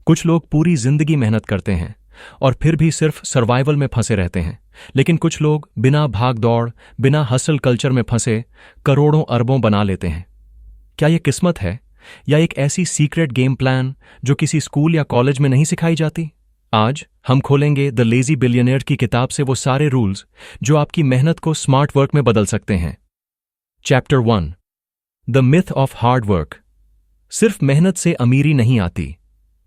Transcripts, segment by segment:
कुछ लोग पूरी जिंदगी मेहनत करते हैं और फिर भी सिर्फ सर्वाइवल में फंसे रहते हैं, लेकिन कुछ लोग बिना भाग दौड़, बिना हसल कल्चर में फंसे करोड़ों अरबों बना लेते हैं। क्या यह किस्मत है या एक ऐसी सीक्रेट गेम प्लान जो किसी स्कूल या कॉलेज में नहीं सिखाई जाती? आज हम खोलेंगे द लेजी बिलियनेयर की किताब से वो सारे रूल्स जो आपकी मेहनत को स्मार्ट वर्क में बदल सकते हैं। Chapter 1, the myth of hard work. सिर्फ मेहनत से अमीरी नहीं आती।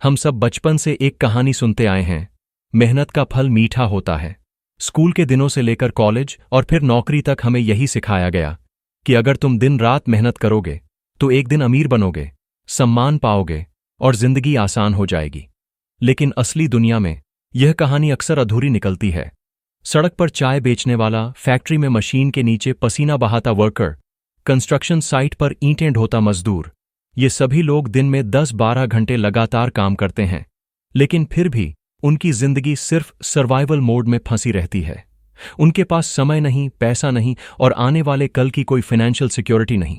हम सब बचपन से एक कहानी सुनते आए हैं, मेहनत का फल मीठा होता है। स्कूल के दिनों से लेकर कॉलेज और फिर नौकरी तक हमें यही सिखाया गया कि अगर तुम दिन रात मेहनत करोगे तो एक दिन अमीर बनोगे, सम्मान पाओगे और जिंदगी आसान हो जाएगी। लेकिन असली दुनिया में यह कहानी अक्सर अधूरी निकलती है। सड़क पर चाय बेचने वाला, फैक्ट्री में मशीन के नीचे पसीना बहाता वर्कर, कंस्ट्रक्शन साइट पर ईंटें ढोता मजदूर, ये सभी लोग दिन में 10-12 घंटे लगातार काम करते हैं, लेकिन फिर भी उनकी जिंदगी सिर्फ सर्वाइवल मोड में फंसी रहती है। उनके पास समय नहीं, पैसा नहीं और आने वाले कल की कोई फाइनेंशियल सिक्योरिटी नहीं।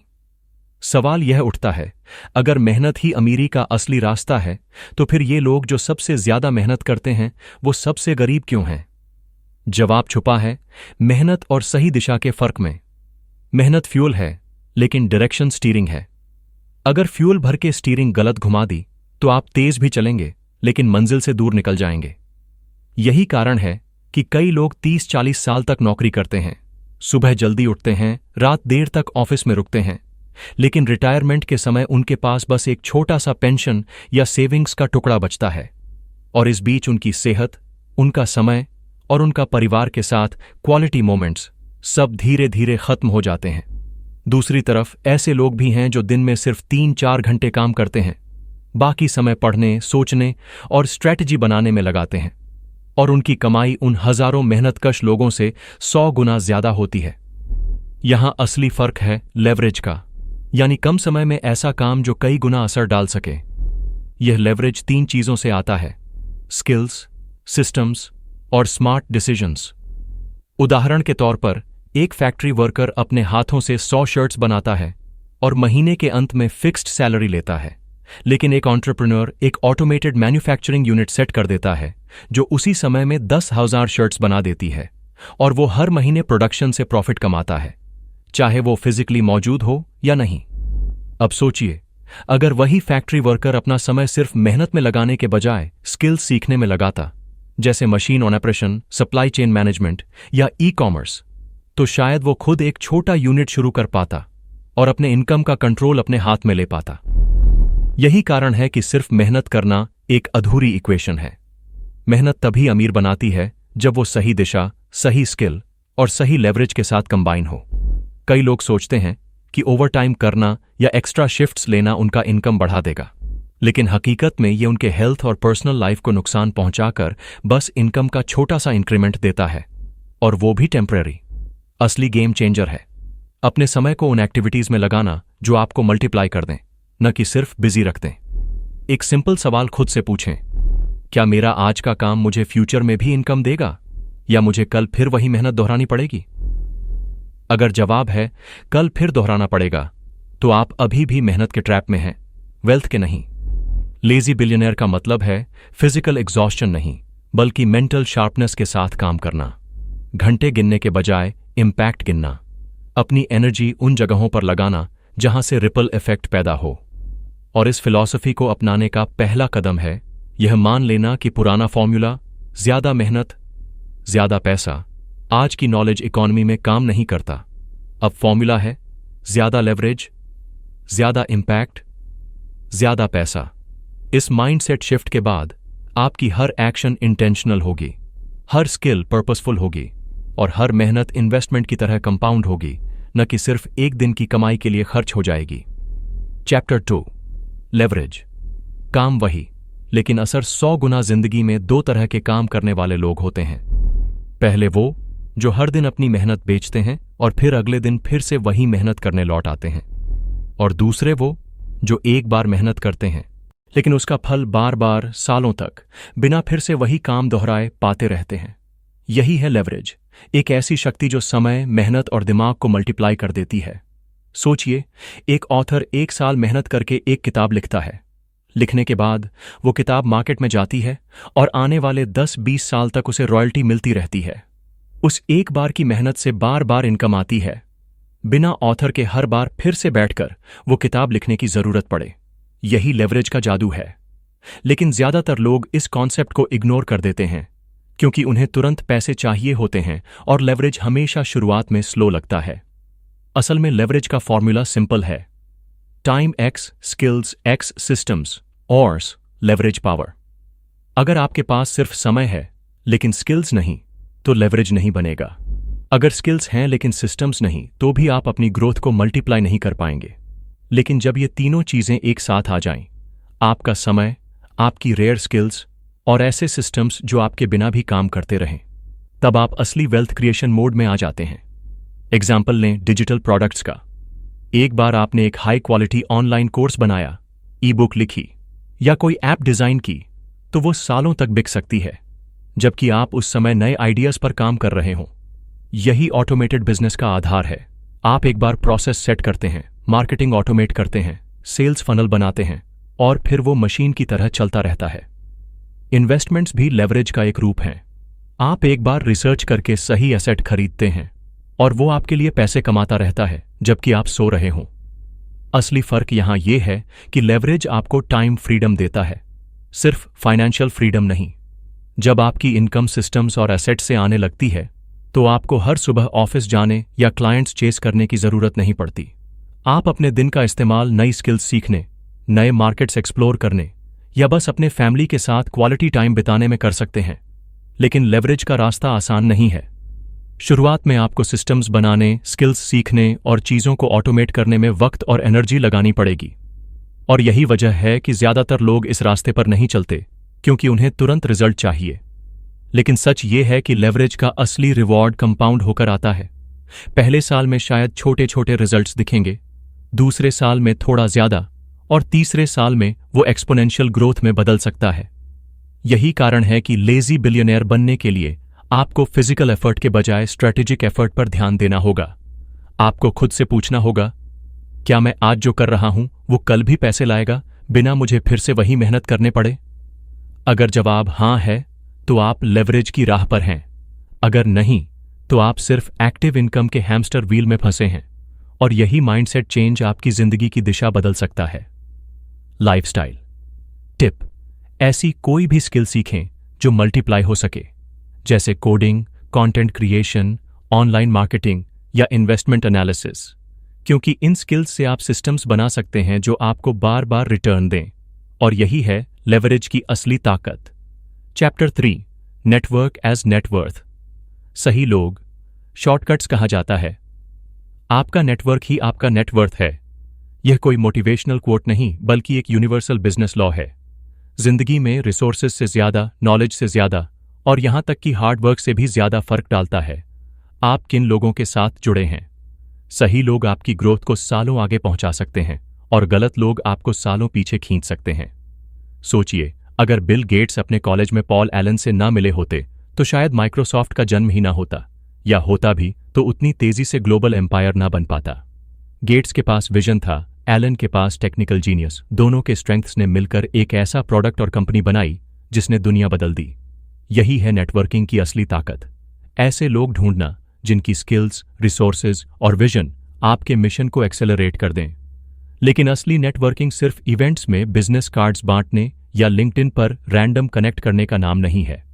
सवाल यह उठता है, अगर मेहनत ही अमीरी का असली रास्ता है, तो फिर ये लोग जो सबसे ज्यादा मेहनत करते हैं वो सबसे गरीब क्यों हैं? जवाब छुपा है मेहनत और सही दिशा के फर्क में। मेहनत फ्यूल है, लेकिन डायरेक्शन स्टीयरिंग है। अगर फ्यूल भर के स्टीयरिंग गलत घुमा दी तो आप तेज भी चलेंगे, लेकिन मंजिल से दूर निकल जाएंगे। यही कारण है कि कई लोग 30-40 साल तक नौकरी करते हैं, सुबह जल्दी उठते हैं, रात देर तक ऑफिस में रुकते हैं, लेकिन रिटायरमेंट के समय उनके पास बस एक छोटा सा पेंशन या सेविंग्स का टुकड़ा बचता है। और इस बीच उनकी सेहत, उनका समय और उनका परिवार के साथ क्वालिटी मोमेंट्स सब धीरे धीरे खत्म हो जाते हैं। दूसरी तरफ ऐसे लोग भी हैं जो दिन में सिर्फ 3-4 घंटे काम करते हैं, बाकी समय पढ़ने, सोचने और स्ट्रैटेजी बनाने में लगाते हैं, और उनकी कमाई उन हजारों मेहनतकश लोगों से 100 गुना ज्यादा होती है। यहां असली फर्क है लेवरेज का, यानी कम समय में ऐसा काम जो कई गुना असर डाल सके। यह लेवरेज 3 चीजों से आता है: स्किल्स, सिस्टम्स और स्मार्ट डिसीजंस। उदाहरण के तौर पर एक फैक्ट्री वर्कर अपने हाथों से 100 शर्ट्स बनाता है और महीने के अंत में फिक्स्ड सैलरी लेता है, लेकिन एक एंटरप्रेन्योर एक ऑटोमेटेड मैन्युफैक्चरिंग यूनिट सेट कर देता है जो उसी समय में 10,000 शर्ट्स बना देती है, और वो हर महीने प्रोडक्शन से प्रॉफिट कमाता है, चाहे वो फिजिकली मौजूद हो या नहीं। अब सोचिए, अगर वही फैक्ट्री वर्कर अपना समय सिर्फ मेहनत में लगाने के बजाय स्किल्स सीखने में लगाता, जैसे machine operation, supply chain management या ई-कॉमर्स, तो शायद वो खुद एक छोटा यूनिट शुरू कर पाता और अपने इनकम का कंट्रोल अपने हाथ में ले पाता। यही कारण है कि सिर्फ मेहनत करना एक अधूरी इक्वेशन है। मेहनत तभी अमीर बनाती है जब वो सही दिशा, सही स्किल और सही लेवरेज के साथ कंबाइन हो। कई लोग सोचते हैं कि ओवरटाइम करना या एक्स्ट्रा शिफ्ट्स लेना उनका इनकम बढ़ा देगा, लेकिन हकीकत में ये उनके हेल्थ और पर्सनल लाइफ को नुकसान पहुंचाकर बस इनकम का छोटा सा इंक्रीमेंट देता है, और वो भी टेम्परेरी। असली गेम चेंजर है अपने समय को उन एक्टिविटीज में लगाना जो आपको मल्टीप्लाई कर दें, न कि सिर्फ बिजी रख दें। एक सिंपल सवाल खुद से पूछें, क्या मेरा आज का काम मुझे फ्यूचर में भी इनकम देगा, या मुझे कल फिर वही मेहनत दोहरानी पड़ेगी? अगर जवाब है कल फिर दोहराना पड़ेगा, तो आप अभी भी मेहनत के ट्रैप में हैं, वेल्थ के नहीं। लेजी बिलियनेयर का मतलब है फिजिकल एग्जॉस्शन नहीं, बल्कि मेंटल शार्पनेस के साथ काम करना। घंटे गिनने के बजाय इम्पैक्ट गिनना, अपनी एनर्जी उन जगहों पर लगाना जहां से रिपल इफेक्ट पैदा हो। और इस फिलॉसफी को अपनाने का पहला कदम है यह मान लेना कि पुराना फॉर्मूला, ज्यादा मेहनत ज्यादा पैसा, आज की नॉलेज इकॉनमी में काम नहीं करता। अब फॉर्मूला है ज्यादा लेवरेज, ज्यादा इम्पैक्ट, ज्यादा पैसा। इस माइंडसेट शिफ्ट के बाद आपकी हर एक्शन इंटेंशनल होगी, हर स्किल पर्पसफुल होगी और हर मेहनत इन्वेस्टमेंट की तरह कंपाउंड होगी, न कि सिर्फ एक दिन की कमाई के लिए खर्च हो जाएगी। Chapter 2, leverage. काम वही, लेकिन असर 100 गुना। जिंदगी में 2 तरह के काम करने वाले लोग होते हैं। पहले वो जो हर दिन अपनी मेहनत बेचते हैं और फिर अगले दिन फिर से वही मेहनत करने लौट आते हैं, और दूसरे वो जो एक बार मेहनत करते हैं लेकिन उसका फल बार बार सालों तक बिना फिर से वही काम दोहराए पाते रहते हैं। यही है लेवरेज, एक ऐसी शक्ति जो समय, मेहनत और दिमाग को मल्टीप्लाई कर देती है। सोचिए, एक ऑथर 1 साल मेहनत करके एक किताब लिखता है, लिखने के बाद वो किताब मार्केट में जाती है और आने वाले 10-20 साल तक उसे रॉयल्टी मिलती रहती है। उस एक बार की मेहनत से बार बार इनकम आती है, बिना ऑथर के हर बार फिर से बैठकर वो किताब लिखने की जरूरत पड़े। यही लेवरेज का जादू है। लेकिन ज्यादातर लोग इस कॉन्सेप्ट को इग्नोर कर देते हैं क्योंकि उन्हें तुरंत पैसे चाहिए होते हैं और लेवरेज हमेशा शुरुआत में स्लो लगता है। असल में लेवरेज का फॉर्मूला सिंपल है, time x skills x systems और लेवरेज पावर। अगर आपके पास सिर्फ समय है लेकिन स्किल्स नहीं तो लेवरेज नहीं बनेगा। अगर स्किल्स हैं लेकिन सिस्टम्स नहीं तो भी आप अपनी ग्रोथ को मल्टीप्लाई नहीं कर पाएंगे। लेकिन जब ये तीनों चीजें एक साथ आ जाएं, आपका समय, आपकी रेयर स्किल्स और ऐसे सिस्टम्स जो आपके बिना भी काम करते रहें, तब आप असली वेल्थ क्रिएशन मोड में आ जाते हैं। एग्जाम्पल लें डिजिटल प्रोडक्ट्स का। एक बार आपने एक हाई क्वालिटी ऑनलाइन कोर्स बनाया, ई बुक लिखी या कोई ऐप डिजाइन की तो वो सालों तक बिक सकती है, जबकि आप उस समय नए आइडियाज पर काम कर रहे हों। यही ऑटोमेटेड बिजनेस का आधार है। आप एक बार प्रोसेस सेट करते हैं, मार्केटिंग ऑटोमेट करते हैं, सेल्स फनल बनाते हैं और फिर वो मशीन की तरह चलता रहता है। इन्वेस्टमेंट्स भी लेवरेज का एक रूप हैं। आप एक बार रिसर्च करके सही एसेट खरीदते हैं और वो आपके लिए पैसे कमाता रहता है जबकि आप सो रहे हों। असली फर्क यहां यह है कि लेवरेज आपको टाइम फ्रीडम देता है, सिर्फ फाइनेंशियल फ्रीडम नहीं। जब आपकी इनकम सिस्टम्स और एसेट से आने लगती है तो आपको हर सुबह ऑफिस जाने या क्लाइंट्स चेस करने की जरूरत नहीं पड़ती। आप अपने दिन का इस्तेमाल नई स्किल्स सीखने, नए मार्केट्स एक्सप्लोर करने या बस अपने फैमिली के साथ क्वालिटी टाइम बिताने में कर सकते हैं। लेकिन लेवरेज का रास्ता आसान नहीं है। शुरुआत में आपको सिस्टम्स बनाने, स्किल्स सीखने और चीज़ों को ऑटोमेट करने में वक्त और एनर्जी लगानी पड़ेगी। और यही वजह है कि ज्यादातर लोग इस रास्ते पर नहीं चलते क्योंकि उन्हें तुरंत रिजल्ट चाहिए। लेकिन सच ये है कि लेवरेज का असली रिवॉर्ड कंपाउंड होकर आता है। पहले साल में शायद छोटे छोटे रिजल्ट्स दिखेंगे, दूसरे साल में थोड़ा ज्यादा और तीसरे साल में वो एक्सपोनेंशियल ग्रोथ में बदल सकता है। यही कारण है कि लेजी बिलियनियर बनने के लिए आपको फिजिकल एफर्ट के बजाय स्ट्रेटेजिक एफर्ट पर ध्यान देना होगा। आपको खुद से पूछना होगा, क्या मैं आज जो कर रहा हूं वो कल भी पैसे लाएगा बिना मुझे फिर से वही मेहनत करने पड़े? अगर जवाब हां है तो आप लेवरेज की राह पर हैं। अगर नहीं तो आप सिर्फ एक्टिव इनकम के हैमस्टर व्हील में फंसे हैं। और यही माइंडसेट चेंज आपकी जिंदगी की दिशा बदल सकता है। लाइफस्टाइल टिप, ऐसी कोई भी स्किल सीखें जो मल्टीप्लाई हो सके, जैसे coding, content creation, online marketing या इन्वेस्टमेंट एनालिसिस, क्योंकि इन स्किल्स से आप सिस्टम्स बना सकते हैं जो आपको बार बार रिटर्न दें। और यही है लेवरेज की असली ताकत। Chapter 3, network as net worth. सही लोग, शॉर्टकट्स कहा जाता है। आपका नेटवर्क ही आपका नेटवर्थ है। यह कोई मोटिवेशनल कोट नहीं बल्कि एक यूनिवर्सल बिजनेस लॉ है। जिंदगी में रिसोर्सेज से ज्यादा, नॉलेज से ज्यादा और यहां तक कि हार्डवर्क से भी ज्यादा फर्क डालता है आप किन लोगों के साथ जुड़े हैं। सही लोग आपकी ग्रोथ को सालों आगे पहुंचा सकते हैं और गलत लोग आपको सालों पीछे खींच सकते हैं। सोचिए, अगर बिल गेट्स अपने कॉलेज में पॉल एलन से ना मिले होते तो शायद माइक्रोसॉफ्ट का जन्म ही ना होता, या होता भी तो उतनी तेजी से ग्लोबल एम्पायर ना बन पाता। गेट्स के पास विजन था, एलन के पास टेक्निकल जीनियस। दोनों के स्ट्रेंथ्स ने मिलकर एक ऐसा प्रोडक्ट और कंपनी बनाई जिसने दुनिया बदल दी। यही है नेटवर्किंग की असली ताकत। ऐसे लोग ढूंढना जिनकी स्किल्स, रिसोर्सेज और विजन आपके मिशन को एक्सेलरेट कर दें। लेकिन असली नेटवर्किंग सिर्फ इवेंट्स में बिजनेस कार्ड्स बांटने या लिंक्डइन पर रैंडम कनेक्ट करने का नाम नहीं है।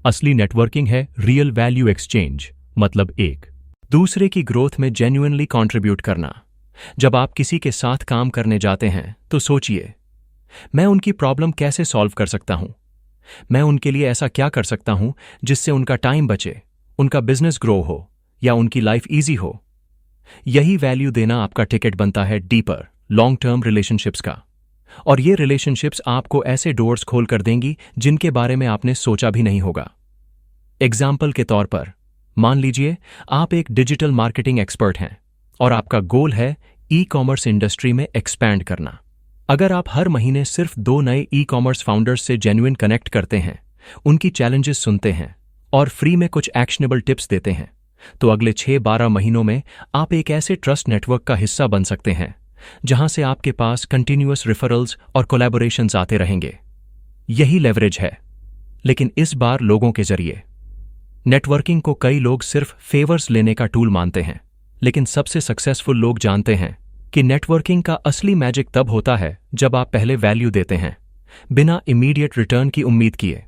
असली नेटवर्किंग है रियल वैल्यू एक्सचेंज, मतलब एक दूसरे की ग्रोथ में जेन्युइनली कंट्रीब्यूट करना। जब आप किसी के साथ काम करने जाते हैं तो सोचिए, मैं उनकी प्रॉब्लम कैसे सॉल्व कर सकता हूं? मैं उनके लिए ऐसा क्या कर सकता हूं जिससे उनका टाइम बचे, उनका बिजनेस ग्रो हो या उनकी लाइफ ईजी हो? यही वैल्यू देना आपका टिकट बनता है डीपर, लॉन्ग टर्म रिलेशनशिप्स का। और ये रिलेशनशिप्स आपको ऐसे डोर्स खोल कर देंगी जिनके बारे में आपने सोचा भी नहीं होगा। एग्जाम्पल के तौर पर, मान लीजिए आप एक डिजिटल मार्केटिंग एक्सपर्ट हैं और आपका गोल है ई कॉमर्स इंडस्ट्री में एक्सपैंड करना। अगर आप हर महीने सिर्फ 2 नए ई कॉमर्स फाउंडर्स से जेन्युइन कनेक्ट करते हैं, उनकी चैलेंजेस सुनते हैं और फ्री में कुछ एक्शनेबल टिप्स देते हैं, तो अगले 6-12 महीनों में आप एक ऐसे ट्रस्ट नेटवर्क का हिस्सा बन सकते हैं जहां से आपके पास कंटिन्यूअस रेफरल्स और कोलैबोरेशंस आते रहेंगे। यही लेवरेज है, लेकिन इस बार लोगों के जरिए। नेटवर्किंग को कई लोग सिर्फ फेवर्स लेने का टूल मानते हैं, लेकिन सबसे सक्सेसफुल लोग जानते हैं कि नेटवर्किंग का असली मैजिक तब होता है जब आप पहले वैल्यू देते हैं, बिना इमीडिएट रिटर्न की उम्मीद किए।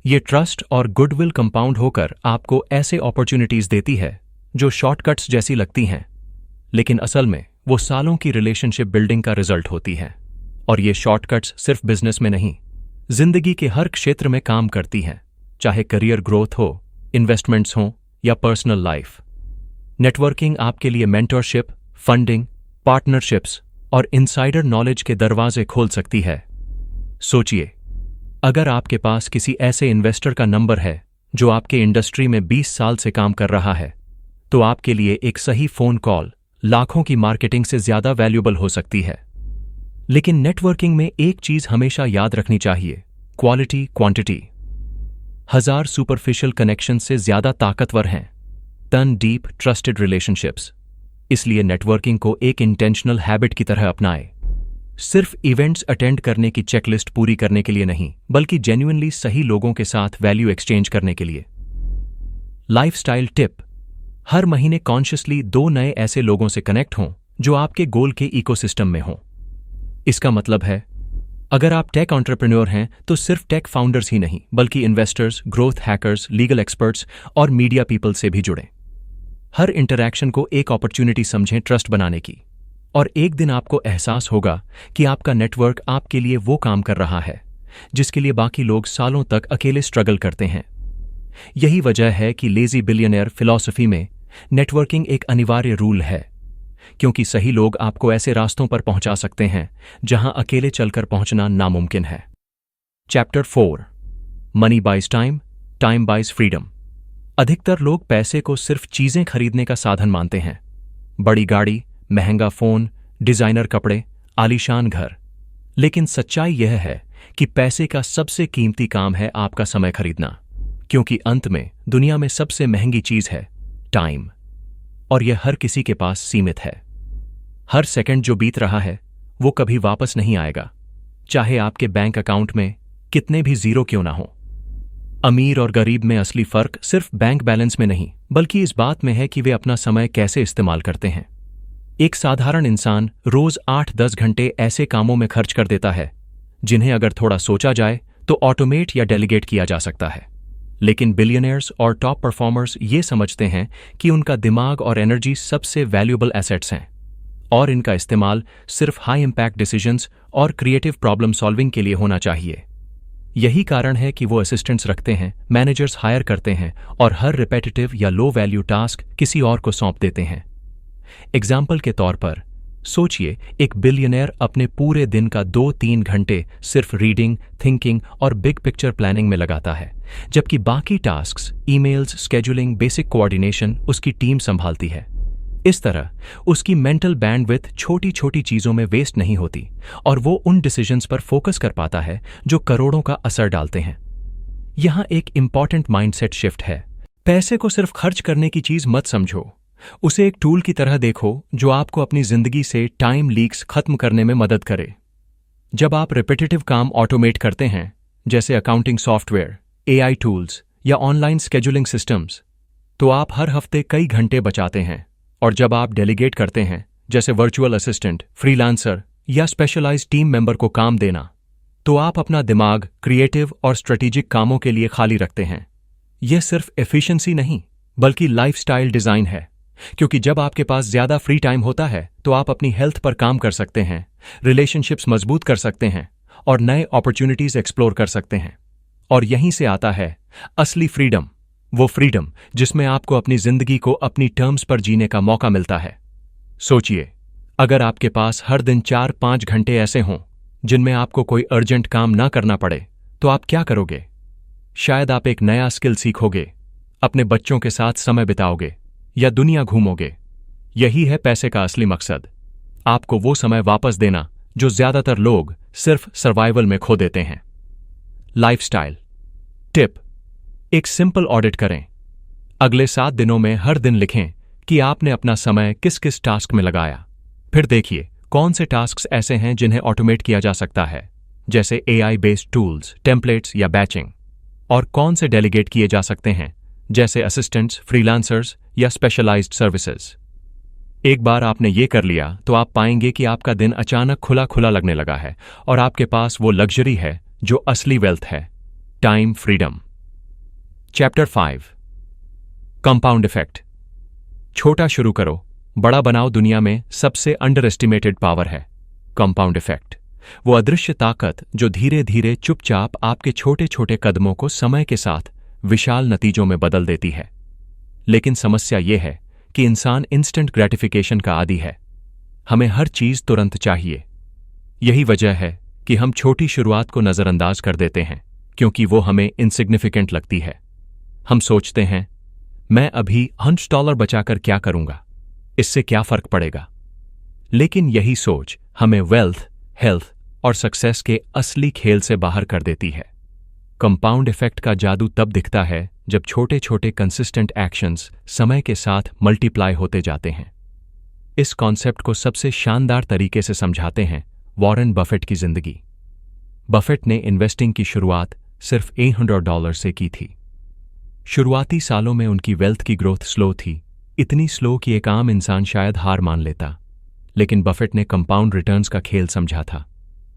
ये ट्रस्ट और गुडविल कंपाउंड होकर आपको ऐसे अपॉर्चुनिटीज देती है जो शॉर्टकट्स जैसी लगती हैं, लेकिन असल में वो सालों की रिलेशनशिप बिल्डिंग का रिजल्ट होती है। और ये शॉर्टकट्स सिर्फ बिजनेस में नहीं, जिंदगी के हर क्षेत्र में काम करती हैं, चाहे करियर ग्रोथ हो, इन्वेस्टमेंट्स हो या पर्सनल लाइफ। नेटवर्किंग आपके लिए मेंटरशिप, फंडिंग, पार्टनरशिप्स और इनसाइडर नॉलेज के दरवाजे खोल सकती है। सोचिए, अगर आपके पास किसी ऐसे इन्वेस्टर का नंबर है जो आपके इंडस्ट्री में 20 साल से काम कर रहा है, तो आपके लिए एक सही फोन कॉल लाखों की मार्केटिंग से ज्यादा वैल्यूबल हो सकती है। लेकिन नेटवर्किंग में एक चीज हमेशा याद रखनी चाहिए, क्वालिटी क्वांटिटी। 1000 सुपरफिशियल कनेक्शन से ज्यादा ताकतवर हैं टन डीप ट्रस्टेड रिलेशनशिप्स। इसलिए नेटवर्किंग को एक इंटेंशनल हैबिट की तरह अपनाएं, सिर्फ इवेंट्स अटेंड करने की चेकलिस्ट पूरी करने के लिए नहीं, बल्कि जेन्युइनली सही लोगों के साथ वैल्यू एक्सचेंज करने के लिए। लाइफस्टाइल टिप, हर महीने कॉन्शियसली 2 नए ऐसे लोगों से कनेक्ट हों जो आपके गोल के इकोसिस्टम में हों। इसका मतलब है, अगर आप टेक एंटरप्रेन्योर हैं तो सिर्फ टेक फाउंडर्स ही नहीं, बल्कि investors, growth hackers, legal experts और मीडिया पीपल से भी जुड़ें। हर इंटरैक्शन को एक अपॉर्चुनिटी समझें ट्रस्ट बनाने की, और एक दिन आपको एहसास होगा कि आपका नेटवर्क आपके लिए वो काम कर रहा है जिसके लिए बाकी लोग सालों तक अकेले स्ट्रगल करते हैं। यही वजह है कि लेजी बिलियनियर फिलॉसफी में नेटवर्किंग एक अनिवार्य रूल है, क्योंकि सही लोग आपको ऐसे रास्तों पर पहुंचा सकते हैं जहां अकेले चलकर पहुंचना नामुमकिन है। Chapter 4, money buys time, time buys freedom. अधिकतर लोग पैसे को सिर्फ चीजें खरीदने का साधन मानते हैं, बड़ी गाड़ी, महंगा फोन, डिजाइनर कपड़े, आलीशान घर। लेकिन सच्चाई यह है कि पैसे का सबसे कीमती काम है आपका समय खरीदना, क्योंकि अंत में दुनिया में सबसे महंगी चीज है टाइम, और यह हर किसी के पास सीमित है। हर सेकंड जो बीत रहा है वो कभी वापस नहीं आएगा, चाहे आपके बैंक अकाउंट में कितने भी जीरो क्यों ना हो। अमीर और गरीब में असली फर्क सिर्फ बैंक बैलेंस में नहीं, बल्कि इस बात में है कि वे अपना समय कैसे इस्तेमाल करते हैं। एक साधारण इंसान रोज 8-10 घंटे ऐसे कामों में खर्च कर देता है जिन्हें अगर थोड़ा सोचा जाए तो ऑटोमेट या डेलीगेट किया जा सकता है। लेकिन बिलियनियर्स और टॉप परफॉर्मर्स ये समझते हैं कि उनका दिमाग और एनर्जी सबसे वैल्यूएबल एसेट्स हैं, और इनका इस्तेमाल सिर्फ हाई इंपैक्ट डिसीजंस और क्रिएटिव प्रॉब्लम सॉल्विंग के लिए होना चाहिए। यही कारण है कि वो असिस्टेंट्स रखते हैं, मैनेजर्स हायर करते हैं और हर रिपेटिटिव या लो वैल्यू टास्क किसी और को सौंप देते हैं। एग्जाम्पल के तौर पर सोचिए, एक बिलियनियर अपने पूरे दिन का 2-3 घंटे सिर्फ रीडिंग, थिंकिंग और बिग पिक्चर प्लानिंग में लगाता है, जबकि बाकी tasks, emails, scheduling, basic coordination उसकी टीम संभालती है। इस तरह उसकी मेंटल बैंडविड्थ छोटी छोटी चीजों में वेस्ट नहीं होती और वो उन डिसीजंस पर फोकस कर पाता है जो करोड़ों का असर डालते हैं। यहां एक इंपॉर्टेंट माइंडसेट शिफ्ट है। पैसे को सिर्फ खर्च करने की चीज मत समझो, उसे एक टूल की तरह देखो जो आपको अपनी जिंदगी से टाइम लीक्स खत्म करने में मदद करे। जब आप रिपीटेटिव काम ऑटोमेट करते हैं, जैसे अकाउंटिंग सॉफ्टवेयर, एआई टूल्स या ऑनलाइन स्केड्यूलिंग सिस्टम्स, तो आप हर हफ्ते कई घंटे बचाते हैं। और जब आप डेलीगेट करते हैं, जैसे वर्चुअल असिस्टेंट, फ्रीलांसर या स्पेशलाइज्ड टीम मेंबर को काम देना, तो आप अपना दिमाग क्रिएटिव और स्ट्रेटेजिक कामों के लिए खाली रखते हैं। यह सिर्फ एफिशिएंसी नहीं, बल्कि लाइफस्टाइल डिजाइन है, क्योंकि जब आपके पास ज्यादा फ्री टाइम होता है तो आप अपनी हेल्थ पर काम कर सकते हैं, रिलेशनशिप्स मजबूत कर सकते हैं और नए अपॉर्चुनिटीज एक्सप्लोर कर सकते हैं। और यहीं से आता है असली फ्रीडम, वो फ्रीडम जिसमें आपको अपनी जिंदगी को अपनी टर्म्स पर जीने का मौका मिलता है। सोचिए, अगर आपके पास हर दिन 4-5 घंटे ऐसे हों जिनमें आपको कोई अर्जेंट काम ना करना पड़े, तो आप क्या करोगे? शायद आप एक नया स्किल सीखोगे, अपने बच्चों के साथ समय बिताओगे या दुनिया घूमोगे। यही है पैसे का असली मकसद, आपको वो समय वापस देना जो ज्यादातर लोग सिर्फ सर्वाइवल में खो देते हैं। लाइफस्टाइल टिप, एक सिंपल ऑडिट करें। अगले 7 दिनों में हर दिन लिखें कि आपने अपना समय किस किस टास्क में लगाया। फिर देखिए कौन से टास्क्स ऐसे हैं जिन्हें ऑटोमेट किया जा सकता है, जैसे AI बेस्ड टूल्स, टेम्पलेट्स या बैचिंग, और कौन से डेलीगेट किए जा सकते हैं, जैसे असिस्टेंट्स, फ्रीलांसर्स या स्पेशलाइज्ड सर्विसेज। एक बार आपने ये कर लिया तो आप पाएंगे कि आपका दिन अचानक खुला खुला लगने लगा है और आपके पास वो लग्जरी है जो असली वेल्थ है, time freedom. Chapter 5, compound effect. छोटा शुरू करो, बड़ा बनाओ दुनिया में सबसे अंडर एस्टिमेटेड पावर है कंपाउंड इफेक्ट। वो अदृश्य ताकत जो धीरे धीरे चुपचाप आपके छोटे छोटे कदमों को समय के साथ विशाल नतीजों में बदल देती है। लेकिन समस्या ये है कि इंसान इंस्टेंट ग्रेटिफिकेशन का आदी है। हमें हर चीज तुरंत चाहिए। यही वजह है कि हम छोटी शुरुआत को नजरअंदाज कर देते हैं, क्योंकि वो हमें इनसिग्निफिकेंट लगती है। हम सोचते हैं, मैं अभी $100 बचाकर क्या करूंगा, इससे क्या फर्क पड़ेगा। लेकिन यही सोच हमें वेल्थ, हेल्थ और सक्सेस के असली खेल से बाहर कर देती है। कंपाउंड इफेक्ट का जादू तब दिखता है जब छोटे छोटे कंसिस्टेंट एक्शंस समय के साथ मल्टीप्लाई होते जाते हैं। इस कॉन्सेप्ट को सबसे शानदार तरीके से समझाते हैं वॉरेन बफेट की जिंदगी। बफेट ने इन्वेस्टिंग की शुरुआत सिर्फ $800 से की थी। शुरुआती सालों में उनकी वेल्थ की ग्रोथ स्लो थी, इतनी स्लो कि एक आम इंसान शायद हार मान लेता। लेकिन बफेट ने कंपाउंड रिटर्न्स का खेल समझा था।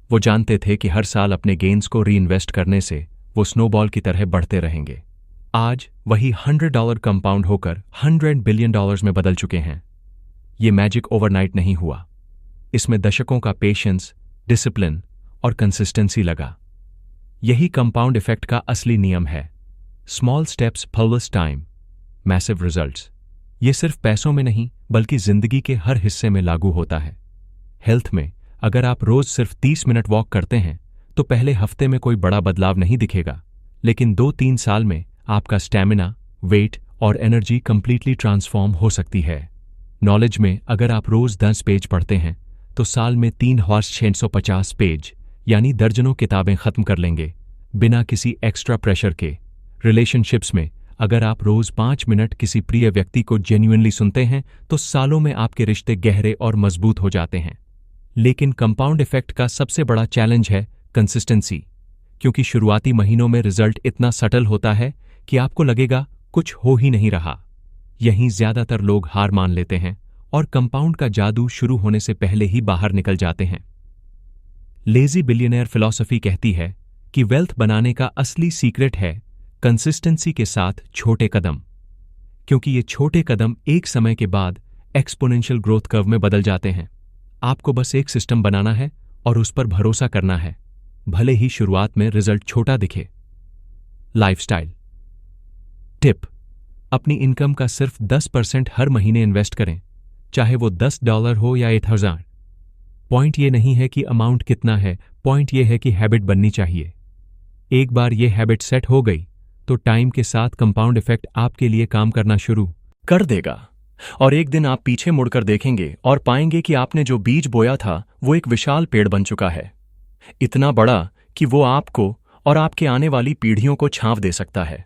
वो जानते थे कि हर साल अपने गेन्स को री इन्वेस्ट करने से वो स्नोबॉल की तरह बढ़ते रहेंगे। आज वही $100 कंपाउंड होकर $100 बिलियन में बदल चुके हैं। ये मैजिक ओवरनाइट नहीं हुआ। इसमें दशकों का पेशेंस, डिसिप्लिन और कंसिस्टेंसी लगा। यही कंपाउंड इफेक्ट का असली नियम है। Small steps follows time, massive results. ये सिर्फ पैसों में नहीं बल्कि जिंदगी के हर हिस्से में लागू होता है। हेल्थ में अगर आप रोज सिर्फ 30 मिनट वॉक करते हैं तो पहले हफ्ते में कोई बड़ा बदलाव नहीं दिखेगा, लेकिन 2-3 साल में आपका स्टैमिना, वेट और एनर्जी कंप्लीटली ट्रांसफॉर्म हो सकती है। नॉलेज में अगर आप रोज 10 पेज पढ़ते हैं तो साल में 3,650 पेज यानी दर्जनों किताबें खत्म कर लेंगे बिना किसी एक्स्ट्रा प्रेशर के। रिलेशनशिप्स में अगर आप रोज 5 मिनट किसी प्रिय व्यक्ति को जेन्युइनली सुनते हैं तो सालों में आपके रिश्ते गहरे और मजबूत हो जाते हैं। लेकिन कंपाउंड इफेक्ट का सबसे बड़ा चैलेंज है कंसिस्टेंसी, क्योंकि शुरुआती महीनों में रिजल्ट इतना सटल होता है कि आपको लगेगा कुछ हो ही नहीं रहा। यहीं ज्यादातर लोग हार मान लेते हैं और कंपाउंड का जादू शुरू होने से पहले ही बाहर निकल जाते हैं। लेजी बिलियनेयर फिलॉसफी कहती है कि वेल्थ बनाने का असली सीक्रेट है कंसिस्टेंसी के साथ छोटे कदम, क्योंकि ये छोटे कदम एक समय के बाद एक्सपोनेंशियल ग्रोथ कर्व में बदल जाते हैं। आपको बस एक सिस्टम बनाना है और उस पर भरोसा करना है, भले ही शुरुआत में रिजल्ट छोटा दिखे। लाइफस्टाइल टिप: अपनी इनकम का सिर्फ 10% हर महीने इन्वेस्ट करें, चाहे वो $10 हो या 8,000। पॉइंट ये नहीं है कि अमाउंट कितना है, पॉइंट ये है कि हैबिट बननी चाहिए। एक बार ये हैबिट सेट हो गई तो टाइम के साथ कंपाउंड इफेक्ट आपके लिए काम करना शुरू कर देगा और एक दिन आप पीछे मुड़कर देखेंगे और पाएंगे कि आपने जो बीज बोया था वो एक विशाल पेड़ बन चुका है, इतना बड़ा कि वो आपको और आपके आने वाली पीढ़ियों को छांव दे सकता है।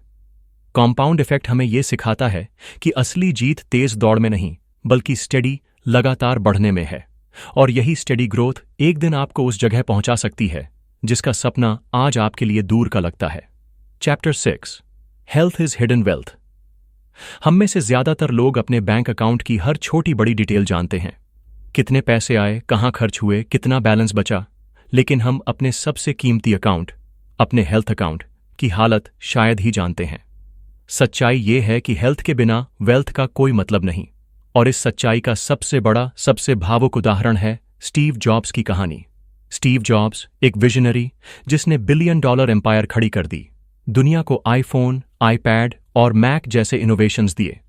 कंपाउंड इफेक्ट हमें यह सिखाता है कि असली जीत तेज दौड़ में नहीं बल्कि स्टेडी, लगातार बढ़ने में है, और यही स्टेडी ग्रोथ एक दिन आपको उस जगह पहुंचा सकती है जिसका सपना आज आपके लिए दूर का लगता है। Chapter 6, health is hidden wealth. हम में से ज्यादातर लोग अपने बैंक अकाउंट की हर छोटी बड़ी डिटेल जानते हैं, कितने पैसे आए, कहां खर्च हुए, कितना बैलेंस बचा, लेकिन हम अपने सबसे कीमती अकाउंट, अपने हेल्थ अकाउंट की हालत शायद ही जानते हैं। सच्चाई ये है कि हेल्थ के बिना वेल्थ का कोई मतलब नहीं, और इस सच्चाई का सबसे बड़ा, सबसे भावुक उदाहरण है स्टीव जॉब्स की कहानी। स्टीव जॉब्स एक विजनरी जिसने $1 बिलियन एम्पायर खड़ी कर दी, दुनिया को आईफोन, आईपैड और मैक जैसे इनोवेशंस दिए,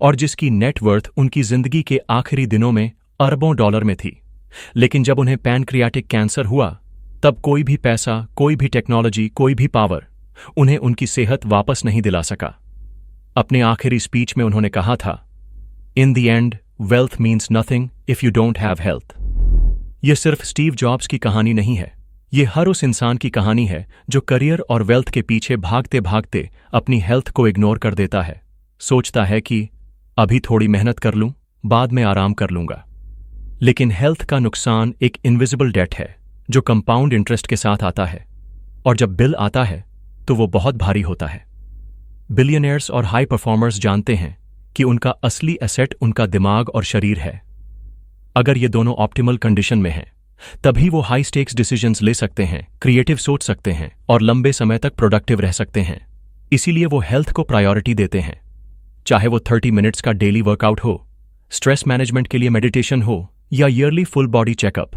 और जिसकी नेटवर्थ उनकी जिंदगी के आखिरी दिनों में अरबों डॉलर में थी। लेकिन जब उन्हें पैनक्रियाटिक कैंसर हुआ तब कोई भी पैसा, कोई भी टेक्नोलॉजी, कोई भी पावर उन्हें उनकी सेहत वापस नहीं दिला सका। अपने आखिरी स्पीच में उन्होंने कहा था, in the end wealth means nothing if you don't have health. यह सिर्फ स्टीव जॉब्स की कहानी नहीं है, ये हर उस इंसान की कहानी है जो करियर और वेल्थ के पीछे भागते भागते अपनी हेल्थ को इग्नोर कर देता है। सोचता है कि अभी थोड़ी मेहनत कर लूं, बाद में आराम कर लूंगा। लेकिन हेल्थ का नुकसान एक इनविजिबल डेट है जो कंपाउंड इंटरेस्ट के साथ आता है, और जब बिल आता है तो वो बहुत भारी होता है। बिलियनियर्स और हाई परफॉर्मर्स जानते हैं कि उनका असली एसेट उनका दिमाग और शरीर है। अगर ये दोनों ऑप्टिमल कंडीशन में हैं, तभी वो हाई स्टेक्स डिसीजंस ले सकते हैं, क्रिएटिव सोच सकते हैं और लंबे समय तक प्रोडक्टिव रह सकते हैं। इसीलिए वो हेल्थ को प्रायोरिटी देते हैं, चाहे वो 30 मिनट्स का डेली वर्कआउट हो, स्ट्रेस मैनेजमेंट के लिए मेडिटेशन हो या yearly full body checkup.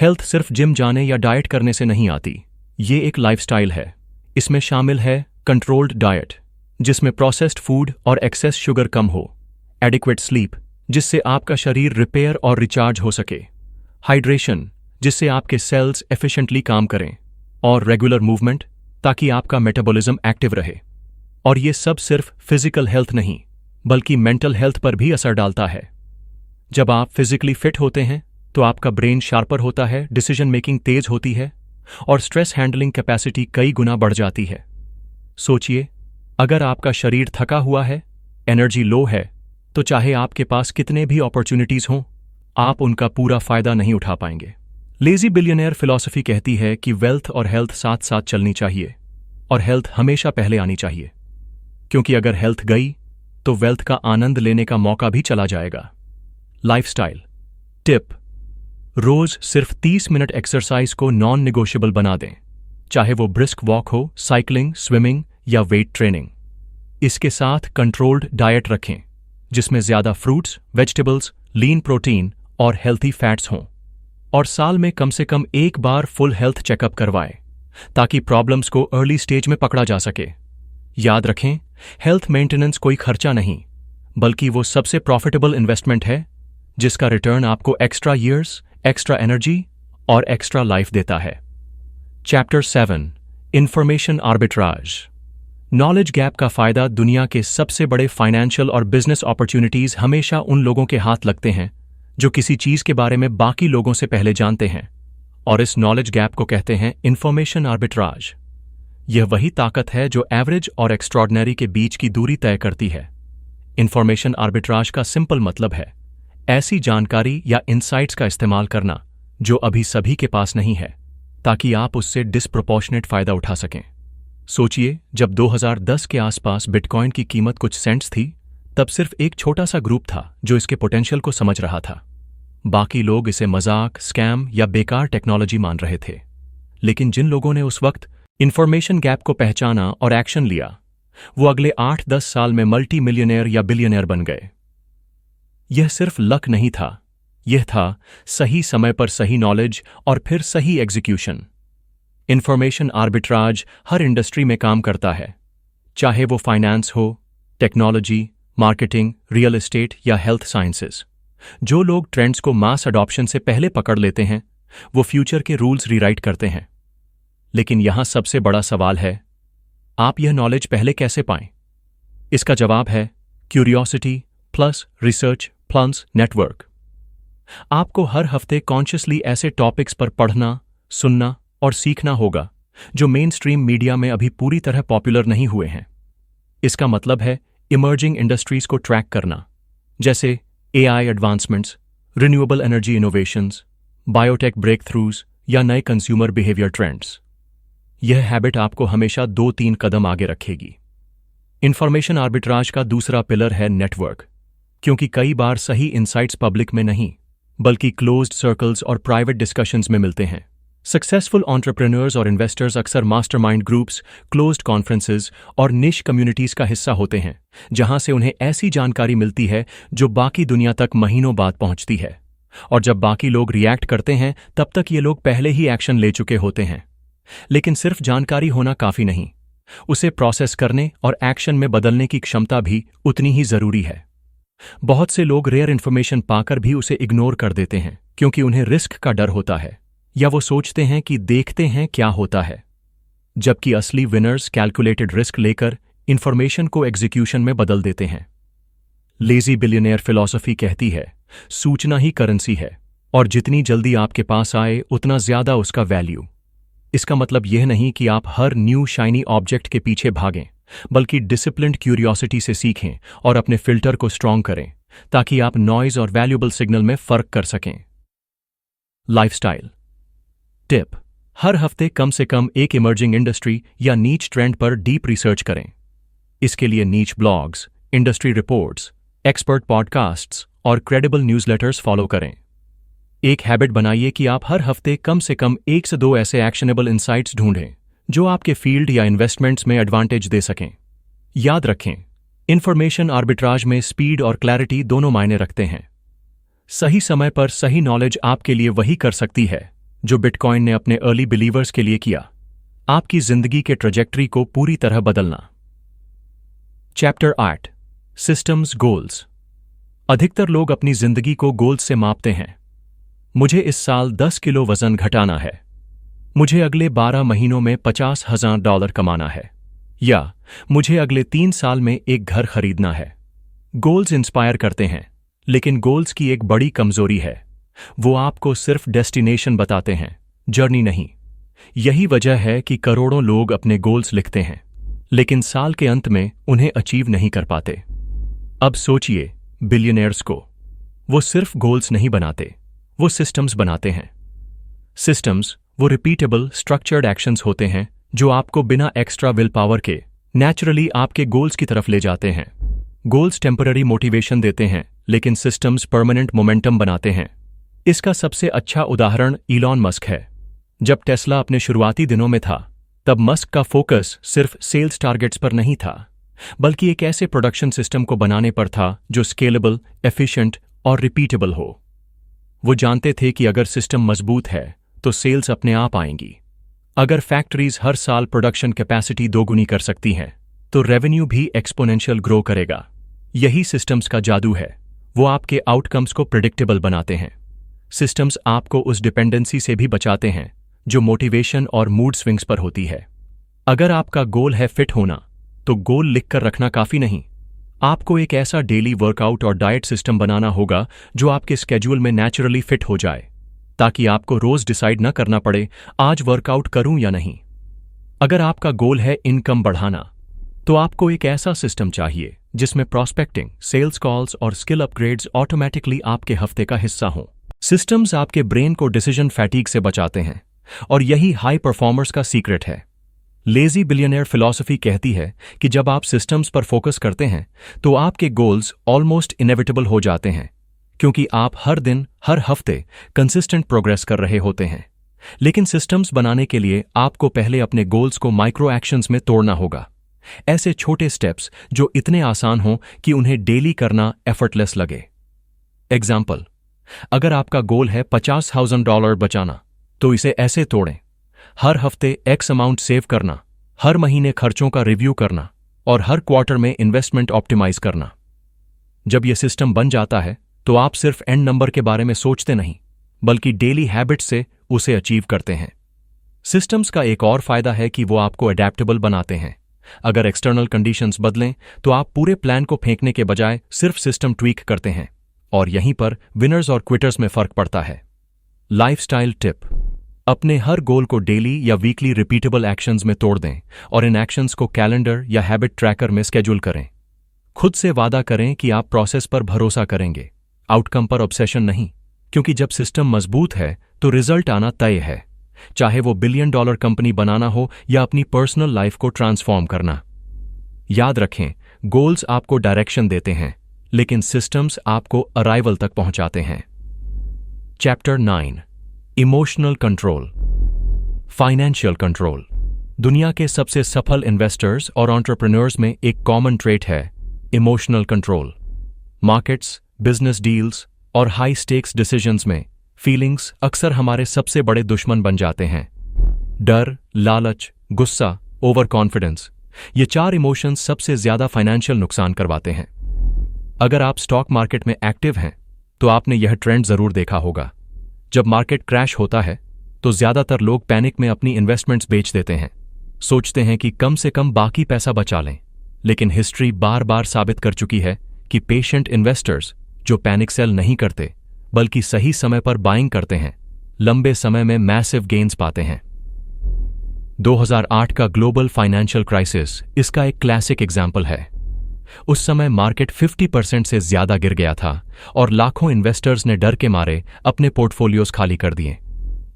Health सिर्फ जिम जाने या डाइट करने से नहीं आती, ये एक लाइफस्टाइल है। इसमें शामिल है कंट्रोल्ड डाइट, जिसमें प्रोसेस्ड फूड और एक्सेस शुगर कम हो, एडिक्वेट स्लीप, जिससे आपका शरीर रिपेयर और रिचार्ज हो सके, हाइड्रेशन, जिससे आपके सेल्स एफिशिएंटली काम करें, और रेगुलर मूवमेंट, ताकि आपका मेटाबॉलिज्म एक्टिव रहे। और ये सब सिर्फ फिजिकल हेल्थ नहीं, बल्कि मेंटल हेल्थ पर भी असर डालता है। जब आप फिजिकली फिट होते हैं तो आपका ब्रेन शार्पर होता है, डिसीजन मेकिंग तेज होती है और स्ट्रेस हैंडलिंग कैपेसिटी कई गुना बढ़ जाती है। सोचिए, अगर आपका शरीर थका हुआ है, एनर्जी लो है, तो चाहे आपके पास कितने भी अपॉर्चुनिटीज हों, आप उनका पूरा फायदा नहीं उठा पाएंगे। लेजी बिलियनियर फिलॉसफी कहती है कि वेल्थ और हेल्थ साथ साथ चलनी चाहिए, और हेल्थ हमेशा पहले आनी चाहिए, क्योंकि अगर हेल्थ गई तो वेल्थ का आनंद लेने का मौका भी चला जाएगा। लाइफस्टाइल टिप: रोज सिर्फ 30 मिनट एक्सरसाइज को नॉन निगोशिएबल बना दें, चाहे वो ब्रिस्क वॉक हो, साइकिलिंग, स्विमिंग या वेट ट्रेनिंग। इसके साथ कंट्रोल्ड डाइट रखें, जिसमें ज्यादा फ्रूट्स, वेजिटेबल्स, लीन प्रोटीन और हेल्थी फैट्स हों। और साल में कम से कम एक बार फुल हेल्थ चेकअप करवाएं, ताकि प्रॉब्लम्स को अर्ली स्टेज में पकड़ा जा सके। याद रखें, हेल्थ मेंटेनेंस कोई खर्चा नहीं, बल्कि वो सबसे प्रॉफिटेबल इन्वेस्टमेंट है जिसका रिटर्न आपको एक्स्ट्रा ईयर्स, एक्स्ट्रा एनर्जी और एक्स्ट्रा लाइफ देता है। Chapter 7: information arbitrage. Knowledge gap का फायदा: दुनिया के सबसे बड़े फाइनेंशियल और बिजनेस अपॉर्चुनिटीज हमेशा उन लोगों के हाथ लगते हैं जो किसी चीज के बारे में बाकी लोगों से पहले जानते हैं, और इस नॉलेज गैप को कहते हैं इंफॉर्मेशन आर्बिट्राज। यह वही ताकत है जो एवरेज और एक्स्ट्रॉर्डिनरी के बीच की दूरी तय करती है। इंफॉर्मेशन आर्बिट्राज का सिंपल मतलब है ऐसी जानकारी या इनसाइट्स का इस्तेमाल करना जो अभी सभी के पास नहीं है, ताकि आप उससे डिस्प्रोपोर्शनेट फायदा उठा सकें। सोचिए, जब 2010 के आसपास बिटकॉइन की कीमत कुछ सेंट्स थी, तब सिर्फ एक छोटा सा ग्रुप था जो इसके पोटेंशियल को समझ रहा था। बाकी लोग इसे मजाक, स्कैम या बेकार टेक्नोलॉजी मान रहे थे। लेकिन जिन लोगों ने उस वक्त इंफॉर्मेशन गैप को पहचाना और एक्शन लिया, वो अगले 8-10 साल में मल्टी मिलियनेयर या बिलियनेयर बन गए। यह सिर्फ लक नहीं था, यह था सही समय पर सही नॉलेज और फिर सही एग्जीक्यूशन। इंफॉर्मेशन आर्बिट्राज हर इंडस्ट्री में काम करता है, चाहे वो फाइनेंस हो, टेक्नोलॉजी, मार्केटिंग, रियल एस्टेट या हेल्थ साइंसेस। जो लोग ट्रेंड्स को मास अडॉप्शन से पहले पकड़ लेते हैं, वो फ्यूचर के रूल्स रीराइट करते हैं। लेकिन यहां सबसे बड़ा सवाल है, आप यह नॉलेज पहले कैसे पाएं? इसका जवाब है curiosity plus research plus network. आपको हर हफ्ते कॉन्शियसली ऐसे टॉपिक्स पर पढ़ना, सुनना और सीखना होगा जो मेन स्ट्रीम मीडिया में अभी पूरी तरह पॉपुलर नहीं हुए हैं। इसका मतलब है इमर्जिंग इंडस्ट्रीज को ट्रैक करना, जैसे AI advancements, renewable energy innovations, biotech breakthroughs या नए कंज्यूमर बिहेवियर ट्रेंड्स। यह हैबिट आपको हमेशा 2-3 कदम आगे रखेगी। इंफॉर्मेशन आर्बिट्राज का दूसरा पिलर है नेटवर्क, क्योंकि कई बार सही इनसाइट्स पब्लिक में नहीं, बल्कि क्लोज्ड सर्कल्स और प्राइवेट डिस्कशंस में मिलते हैं। सक्सेसफुल एंटरप्रेन्योर्स और इन्वेस्टर्स अक्सर मास्टरमाइंड ग्रुप्स, क्लोज्ड कॉन्फ्रेंसेस और निश कम्युनिटीज का हिस्सा होते हैं, जहां से उन्हें ऐसी जानकारी मिलती है जो बाकी दुनिया तक महीनों बाद पहुंचती है। और जब बाकी लोग रिएक्ट करते हैं, तब तक ये लोग पहले ही एक्शन ले चुके होते हैं। लेकिन सिर्फ जानकारी होना काफी नहीं, उसे प्रोसेस करने और एक्शन में बदलने की क्षमता भी उतनी ही जरूरी है। बहुत से लोग रेयर इन्फॉर्मेशन पाकर भी उसे इग्नोर कर देते हैं, क्योंकि उन्हें रिस्क का डर होता है, या वो सोचते हैं कि देखते हैं क्या होता है। जबकि असली विनर्स कैलकुलेटेड रिस्क लेकर इंफॉर्मेशन को एग्जीक्यूशन में बदल देते हैं। लेजी बिलियनियर फिलॉसफी कहती है सूचना ही करेंसी है, और जितनी जल्दी आपके पास आए उतना ज्यादा उसका वैल्यू। इसका मतलब यह नहीं कि आप हर न्यू शाइनी ऑब्जेक्ट के पीछे भागें, बल्कि डिसिप्लिन्ड क्यूरियोसिटी से सीखें और अपने फिल्टर को स्ट्रॉन्ग करें, ताकि आप नॉइज और वैल्यूएबल सिग्नल में फर्क कर सकें। Lifestyle tip. हर हफ्ते कम से कम एक इमर्जिंग इंडस्ट्री या नीच ट्रेंड पर डीप रिसर्च करें। इसके लिए नीच blogs, industry reports, expert podcasts और क्रेडिबल न्यूज़लेटर्स फॉलो करें। एक हैबिट बनाइए कि आप हर हफ्ते कम से कम 1 से 2 ऐसे एक्शनेबल इंसाइट्स ढूंढें जो आपके फील्ड या इन्वेस्टमेंट्स में एडवांटेज दे सकें। याद रखें, इंफॉर्मेशन आर्बिट्राज में स्पीड और क्लैरिटी दोनों मायने रखते हैं। सही समय पर सही नॉलेज आपके लिए वही कर सकती है जो बिटकॉइन ने अपने अर्ली बिलीवर्स के लिए किया, आपकी जिंदगी के ट्रैजेक्टरी को पूरी तरह बदलना। Chapter 8 systems goals. अधिकतर लोग अपनी जिंदगी को गोल्स से मापते हैं। मुझे इस साल 10 किलो वजन घटाना है, मुझे अगले 12 महीनों में $50,000 कमाना है, या मुझे अगले 3 साल में एक घर खरीदना है। गोल्स इंस्पायर करते हैं, लेकिन गोल्स की एक बड़ी कमजोरी है, वो आपको सिर्फ डेस्टिनेशन बताते हैं, जर्नी नहीं। यही वजह है कि करोड़ों लोग अपने गोल्स लिखते हैं, लेकिन साल के अंत में उन्हें अचीव नहीं कर पाते। अब सोचिए बिलियनियर्स को, वो सिर्फ गोल्स नहीं बनाते, वो सिस्टम्स बनाते हैं। सिस्टम्स वो रिपीटेबल स्ट्रक्चर्ड एक्शंस होते हैं जो आपको बिना एक्स्ट्रा विल पावर के नेचुरली आपके गोल्स की तरफ ले जाते हैं। गोल्स टेम्पररी मोटिवेशन देते हैं, लेकिन सिस्टम्स परमानेंट मोमेंटम बनाते हैं। इसका सबसे अच्छा उदाहरण इलॉन मस्क है। जब टेस्ला अपने शुरुआती दिनों में था, तब मस्क का फोकस सिर्फ सेल्स टारगेट्स पर नहीं था, बल्कि एक ऐसे प्रोडक्शन सिस्टम को बनाने पर था जो स्केलेबल, एफिशिएंट और रिपीटेबल हो। वो जानते थे कि अगर सिस्टम मजबूत है तो सेल्स अपने आप आएंगी। अगर फैक्ट्रीज हर साल प्रोडक्शन कैपेसिटी दोगुनी कर सकती हैं, तो रेवेन्यू भी एक्सपोनेंशियल ग्रो करेगा। यही सिस्टम्स का जादू है, वो आपके आउटकम्स को प्रिडिक्टेबल बनाते हैं। सिस्टम्स आपको उस डिपेंडेंसी से भी बचाते हैं जो मोटिवेशन और मूड स्विंग्स पर होती है। अगर आपका गोल है फिट होना, तो गोल लिखकर रखना काफी नहीं। आपको एक ऐसा डेली वर्कआउट और डाइट सिस्टम बनाना होगा जो आपके स्केड्यूल में नेचुरली फिट हो जाए, ताकि आपको रोज डिसाइड न करना पड़े आज वर्कआउट करूं या नहीं। अगर आपका गोल है इनकम बढ़ाना, तो आपको एक ऐसा सिस्टम चाहिए जिसमें प्रॉस्पेक्टिंग, सेल्स कॉल्स और स्किल अपग्रेड्स ऑटोमेटिकली आपके हफ्ते का हिस्सा हों। सिस्टम्स आपके ब्रेन को डिसीजन फैटीग से बचाते हैं, और यही हाई परफॉर्मर्स का सीक्रेट है। लेजी बिलियनियर फिलॉसफी कहती है कि जब आप सिस्टम्स पर फोकस करते हैं तो आपके गोल्स ऑलमोस्ट इनेविटेबल हो जाते हैं, क्योंकि आप हर दिन, हर हफ्ते कंसिस्टेंट प्रोग्रेस कर रहे होते हैं। लेकिन सिस्टम्स बनाने के लिए आपको पहले अपने गोल्स को माइक्रो एक्शंस में तोड़ना होगा। ऐसे छोटे स्टेप्स जो इतने आसान हों कि उन्हें डेली करना एफर्टलेस लगे। एग्जाम्पल, अगर आपका गोल है $50,000 बचाना, तो इसे ऐसे तोड़ें: हर हफ्ते एक्स अमाउंट सेव करना, हर महीने खर्चों का रिव्यू करना और हर क्वार्टर में इन्वेस्टमेंट ऑप्टिमाइज करना। जब यह सिस्टम बन जाता है तो आप सिर्फ एंड नंबर के बारे में सोचते नहीं, बल्कि डेली हैबिट से उसे अचीव करते हैं। सिस्टम्स का एक और फायदा है कि वो आपको अडेप्टेबल बनाते हैं। अगर एक्सटर्नल कंडीशंस बदलें तो आप पूरे प्लान को फेंकने के बजाय सिर्फ सिस्टम ट्वीक करते हैं, और यहीं पर विनर्स और क्विटर्स में फर्क पड़ता है। लाइफस्टाइल टिप: अपने हर गोल को डेली या वीकली रिपीटेबल एक्शंस में तोड़ दें और इन एक्शंस को कैलेंडर या हैबिट ट्रैकर में स्केड्यूल करें। खुद से वादा करें कि आप प्रोसेस पर भरोसा करेंगे, आउटकम पर ऑब्सेशन नहीं, क्योंकि जब सिस्टम मजबूत है तो रिजल्ट आना तय है, चाहे वो $1 बिलियन कंपनी बनाना हो या अपनी पर्सनल लाइफ को ट्रांसफॉर्म करना। याद रखें, गोल्स आपको डायरेक्शन देते हैं, लेकिन सिस्टम्स आपको अराइवल तक पहुंचाते हैं। Chapter 9 emotional control, financial control. दुनिया के सबसे सफल इन्वेस्टर्स और एंटरप्रेन्योर्स में एक कॉमन ट्रेट है emotional control. Markets, business deals और हाई स्टेक्स डिसीजंस में फीलिंग्स अक्सर हमारे सबसे बड़े दुश्मन बन जाते हैं। डर, लालच, गुस्सा, ओवर कॉन्फिडेंस, ये 4 इमोशंस सबसे ज्यादा फाइनेंशियल नुकसान करवाते हैं। अगर आप स्टॉक मार्केट में एक्टिव हैं तो आपने यह ट्रेंड जरूर देखा होगा। जब मार्केट क्रैश होता है तो ज्यादातर लोग पैनिक में अपनी इन्वेस्टमेंट्स बेच देते हैं, सोचते हैं कि कम से कम बाकी पैसा बचा लें। लेकिन हिस्ट्री बार बार साबित कर चुकी है कि पेशेंट इन्वेस्टर्स जो पैनिक सेल नहीं करते बल्कि सही समय पर बाइंग करते हैं, लंबे समय में मैसिव गेन्स पाते हैं। 2008 का ग्लोबल फाइनेंशियल क्राइसिस इसका एक क्लासिक एग्जाम्पल है। उस समय मार्केट 50% से ज्यादा गिर गया था और लाखों इन्वेस्टर्स ने डर के मारे अपने पोर्टफोलियोज खाली कर दिए।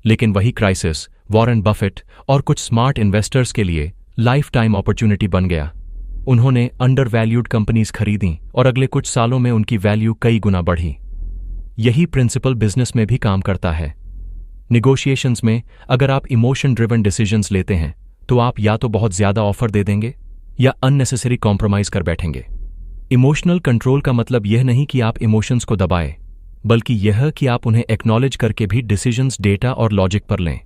लेकिन वही क्राइसिस वॉरेन बफेट और कुछ स्मार्ट इन्वेस्टर्स के लिए लाइफ टाइम अपॉर्चुनिटी बन गया। उन्होंने अंडर वैल्यूड कंपनीज खरीदी और अगले कुछ सालों में उनकी वैल्यू कई गुना बढ़ी। यही प्रिंसिपल बिजनेस में भी काम करता है। निगोशिएशंस में अगर आप इमोशन ड्रिवन डिसीजंस लेते हैं तो आप या तो बहुत ज्यादा ऑफर दे देंगे या अननेसेसरी कॉम्प्रोमाइज कर बैठेंगे। इमोशनल कंट्रोल का मतलब यह नहीं कि आप इमोशंस को दबाएं, बल्कि यह कि आप उन्हें एक्नॉलेज करके भी डिसीजंस डेटा और लॉजिक पर लें।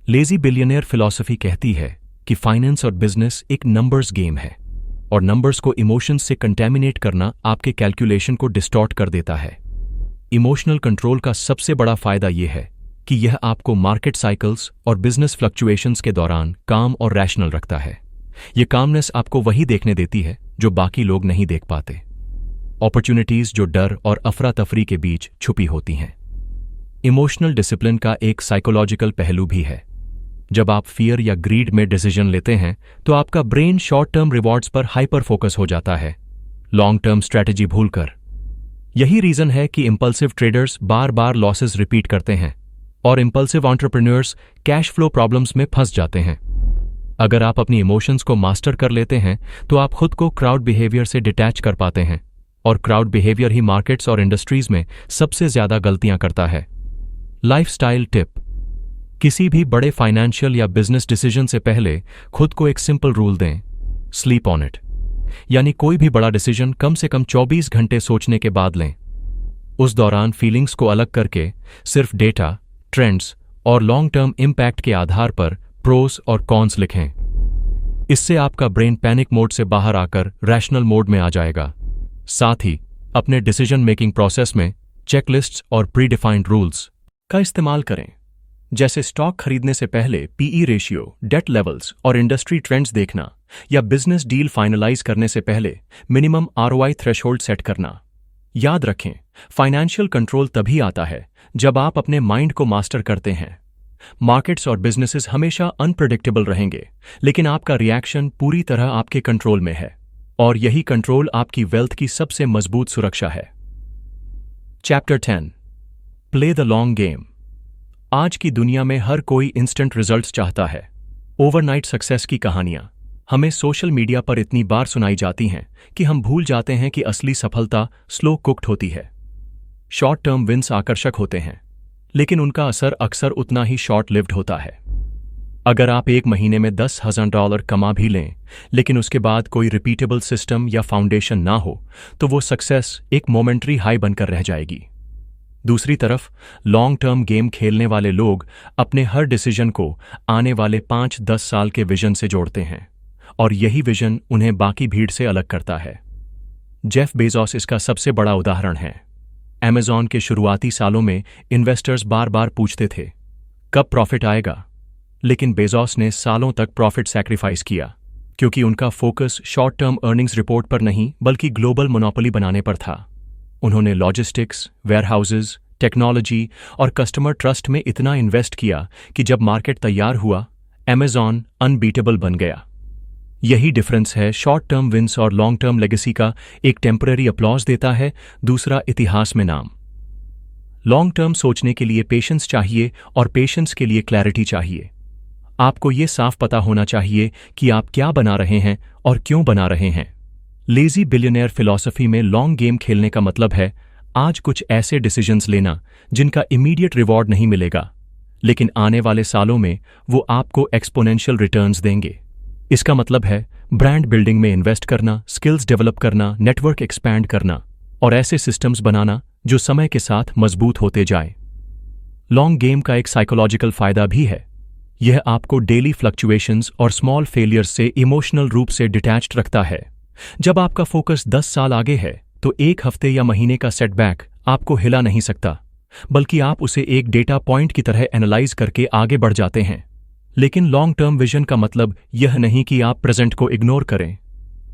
लेजी बिलियनियर फिलॉसफी कहती है कि फाइनेंस और बिजनेस एक नंबर्स गेम है और नंबर्स को इमोशंस से कंटेमिनेट करना आपके कैलकुलेशन को डिस्टॉर्ट कर देता है। इमोशनल कंट्रोल का सबसे बड़ा फायदा यह है कि यह आपको मार्केट साइकिल्स और बिजनेस फ्लक्चुएशंस के दौरान काम और रैशनल रखता है। यह कामनेस आपको वही देखने देती है जो बाकी लोग नहीं देख पाते, अपॉर्चुनिटीज जो डर और अफरा तफरी के बीच छुपी होती हैं। इमोशनल डिसिप्लिन का एक साइकोलॉजिकल पहलू भी है। जब आप फियर या ग्रीड में डिसीजन लेते हैं तो आपका ब्रेन शॉर्ट टर्म रिवॉर्ड्स पर हाइपर फोकस हो जाता है, लॉन्ग टर्म स्ट्रैटेजी भूलकर। यही रीजन है कि इंपल्सिव ट्रेडर्स बार बार लॉसेस रिपीट करते हैं और impulsive entrepreneurs cash flow problems में फंस जाते हैं। अगर आप अपनी इमोशंस को मास्टर कर लेते हैं तो आप खुद को क्राउड बिहेवियर से डिटैच कर पाते हैं और क्राउड बिहेवियर ही मार्केट्स और इंडस्ट्रीज में सबसे ज्यादा गलतियां करता है। लाइफस्टाइल टिप: किसी भी बड़े फाइनेंशियल या बिजनेस डिसीजन से पहले खुद को एक सिंपल रूल दें, स्लीप ऑन इट। यानी कोई भी बड़ा डिसीजन कम से कम 24 घंटे सोचने के बाद लें। उस दौरान फीलिंग्स को अलग करके सिर्फ डेटा, ट्रेंड्स और लॉन्ग टर्म इम्पैक्ट के आधार पर प्रोस और कॉन्स लिखें। इससे आपका ब्रेन पैनिक मोड से बाहर आकर रैशनल मोड में आ जाएगा। साथ ही अपने डिसीजन मेकिंग प्रोसेस में चेकलिस्ट्स और प्रीडिफाइंड रूल्स का इस्तेमाल करें, जैसे स्टॉक खरीदने से पहले पीई रेशियो, डेट लेवल्स और इंडस्ट्री ट्रेंड्स देखना, या बिजनेस डील फाइनलाइज करने से पहले मिनिमम आरओआई थ्रेशोल्ड सेट करना। याद रखें, फाइनेंशियल कंट्रोल तभी आता है जब आप अपने माइंड को मास्टर करते हैं। मार्केट्स और बिजनेसेस हमेशा अनप्रेडिक्टेबल रहेंगे, लेकिन आपका रिएक्शन पूरी तरह आपके कंट्रोल में है और यही कंट्रोल आपकी वेल्थ की सबसे मजबूत सुरक्षा है। Chapter 10: play the long game. आज की दुनिया में हर कोई इंस्टेंट रिजल्ट्स चाहता है। ओवरनाइट सक्सेस की कहानियां हमें सोशल मीडिया पर इतनी बार सुनाई जाती हैं कि हम भूल जाते हैं कि असली सफलता स्लो कुक्ड होती है। शॉर्ट टर्म विन्स आकर्षक होते हैं, लेकिन उनका असर अक्सर उतना ही शॉर्ट लिव्ड होता है। अगर आप एक महीने में $10,000 कमा भी लें, लेकिन उसके बाद कोई रिपीटेबल सिस्टम या फाउंडेशन ना हो, तो वो सक्सेस एक मोमेंटरी हाई बनकर रह जाएगी। दूसरी तरफ लॉन्ग टर्म गेम खेलने वाले लोग अपने हर डिसीजन को आने वाले 5-10 साल के विजन से जोड़ते हैं और यही विजन उन्हें बाकी भीड़ से अलग करता है। जेफ बेजोस इसका सबसे बड़ा उदाहरण है। अमेज़न के शुरुआती सालों में इन्वेस्टर्स बार बार पूछते थे, कब प्रॉफिट आएगा? लेकिन बेजोस ने सालों तक प्रॉफिट सैक्रिफाइस किया, क्योंकि उनका focus short term earnings report पर नहीं बल्कि ग्लोबल मोनोपोली बनाने पर था। उन्होंने लॉजिस्टिक्स, वेयरहाउसेज, टेक्नोलॉजी और कस्टमर ट्रस्ट में इतना इन्वेस्ट किया कि जब मार्केट तैयार हुआ, अमेज़न अनबीटेबल बन गया। यही डिफरेंस है शॉर्ट टर्म विन्स और लॉन्ग टर्म लेगेसी का। एक टेम्पररी अप्लॉज देता है, दूसरा इतिहास में नाम। लॉन्ग टर्म सोचने के लिए पेशेंस चाहिए और पेशेंस के लिए क्लैरिटी चाहिए। आपको ये साफ पता होना चाहिए कि आप क्या बना रहे हैं और क्यों बना रहे हैं। लेजी बिलियनियर फिलॉसफी में लॉन्ग गेम खेलने का मतलब है आज कुछ ऐसे डिसीजंस लेना जिनका इमीडिएट रिवॉर्ड नहीं मिलेगा, लेकिन आने वाले सालों में वो आपको एक्सपोनेंशियल रिटर्न्स देंगे। इसका मतलब है ब्रांड बिल्डिंग में इन्वेस्ट करना, स्किल्स डेवलप करना, नेटवर्क एक्सपैंड करना और ऐसे सिस्टम्स बनाना जो समय के साथ मजबूत होते जाएं। लॉन्ग गेम का एक साइकोलॉजिकल फायदा भी है। यह आपको डेली फ्लक्चुएशंस और स्मॉल फेलियर्स से इमोशनल रूप से डिटैच्ड रखता है। जब आपका फोकस 10 साल आगे है तो एक हफ्ते या महीने का सेटबैक आपको हिला नहीं सकता, बल्कि आप उसे एक डेटा पॉइंट की तरह एनालाइज करके आगे बढ़ जाते हैं। लेकिन लॉन्ग टर्म विजन का मतलब यह नहीं कि आप प्रेजेंट को इग्नोर करें।